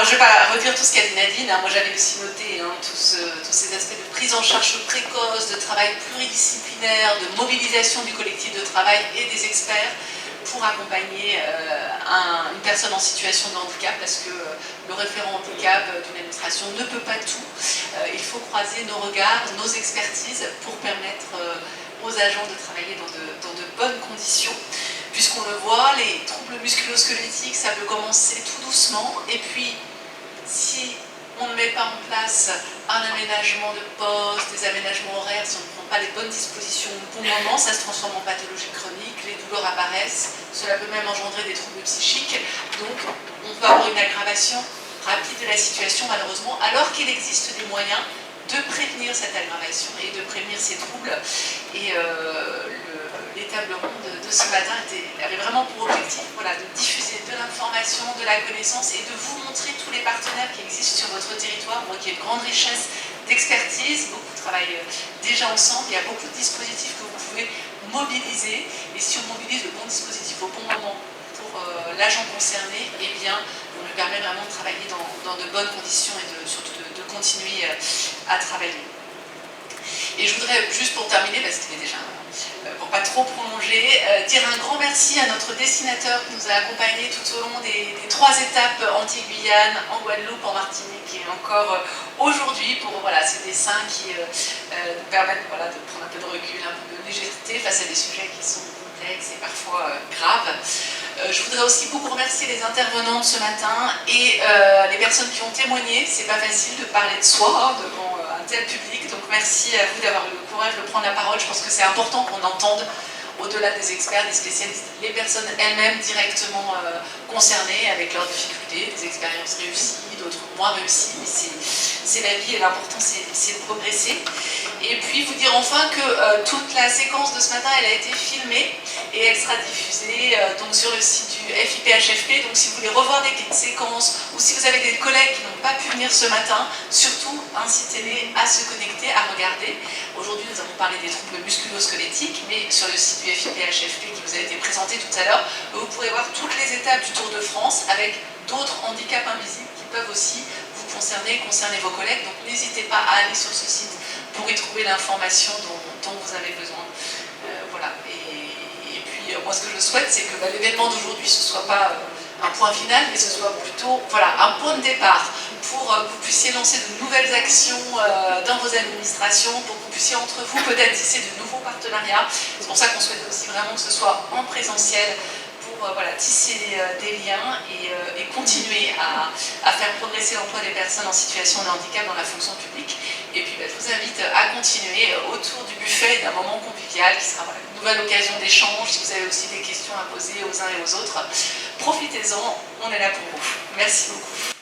Alors je ne vais pas redire tout ce qu'a dit Nadine, hein. Moi j'avais aussi noté tous ces aspects de prise en charge précoce, de travail pluridisciplinaire, de mobilisation du collectif de travail et des experts pour accompagner une personne en situation de handicap, parce que le référent handicap d'une administration ne peut pas tout. Il faut croiser nos regards, nos expertises pour permettre aux agents de travailler dans de bonnes conditions. Puisqu'on le voit, les troubles musculo-squelettiques, ça peut commencer tout doucement, et puis si on ne met pas en place un aménagement de poste, des aménagements horaires, si on ne prend pas les bonnes dispositions au bon moment, ça se transforme en pathologie chronique, les douleurs apparaissent, cela peut même engendrer des troubles psychiques, donc on peut avoir une aggravation rapide de la situation malheureusement, alors qu'il existe des moyens de prévenir cette aggravation et de prévenir ces troubles. Et les tables rondes de ce matin avaient vraiment pour objectif, voilà, de diffuser de l'information, de la connaissance et de vous montrer tous les partenaires qui existent sur votre territoire. Moi, qui ai une grande richesse d'expertise, beaucoup travaillent déjà ensemble, il y a beaucoup de dispositifs que vous pouvez mobiliser, et si on mobilise le bon dispositif au bon moment pour l'agent concerné, eh bien, on lui permet vraiment de travailler dans de bonnes conditions et surtout de continuer à travailler. Et je voudrais, juste pour terminer, parce qu'il est déjà, pour pas trop prolonger, dire un grand merci à notre dessinateur qui nous a accompagnés tout au long des 3 étapes Antilles-Guyane, en Guadeloupe, en Martinique, et encore aujourd'hui pour ces dessins qui nous permettent de prendre un peu de recul, un peu de légèreté face à des sujets qui sont complexes et parfois graves. Je voudrais aussi beaucoup remercier les intervenants de ce matin et les personnes qui ont témoigné. C'est pas facile de parler de soi devant un tel public, donc merci à vous d'avoir eu le courage de prendre la parole. Je pense que c'est important qu'on entende, au-delà des experts, des spécialistes, les personnes elles-mêmes directement concernées avec leurs difficultés, des expériences réussies, d'autres moins réussies, mais c'est la vie et l'important c'est de progresser. Et puis vous dire enfin que toute la séquence de ce matin, elle a été filmée et elle sera diffusée donc sur le site du FIPHFP. Donc si vous voulez revoir des séquences ou si vous avez des collègues qui n'ont pas pu venir ce matin, surtout incitez-les à se connecter, à regarder. Aujourd'hui nous avons parlé des troubles musculo-squelettiques, mais sur le site du FIPHFP qui vous a été présenté tout à l'heure, vous pourrez voir toutes les étapes du Tour de France avec d'autres handicaps invisibles qui peuvent aussi vous concerner vos collègues. Donc n'hésitez pas à aller sur ce site pour y trouver l'information dont vous avez besoin. Voilà. Et puis moi ce que je souhaite, c'est que l'événement d'aujourd'hui ce ne soit pas un point final, mais ce soit plutôt un point de départ pour que vous puissiez lancer de nouvelles actions dans vos administrations, pour que vous puissiez entre vous peut-être tisser de nouveaux partenariats. C'est pour ça qu'on souhaite aussi vraiment que ce soit en présentiel, pour tisser des liens et continuer à faire progresser l'emploi des personnes en situation de handicap dans la fonction publique. Et puis je vous invite à continuer autour du buffet d'un moment convivial qui sera une nouvelle occasion d'échange. Si vous avez aussi des questions à poser aux uns et aux autres, profitez-en, on est là pour vous. Merci beaucoup.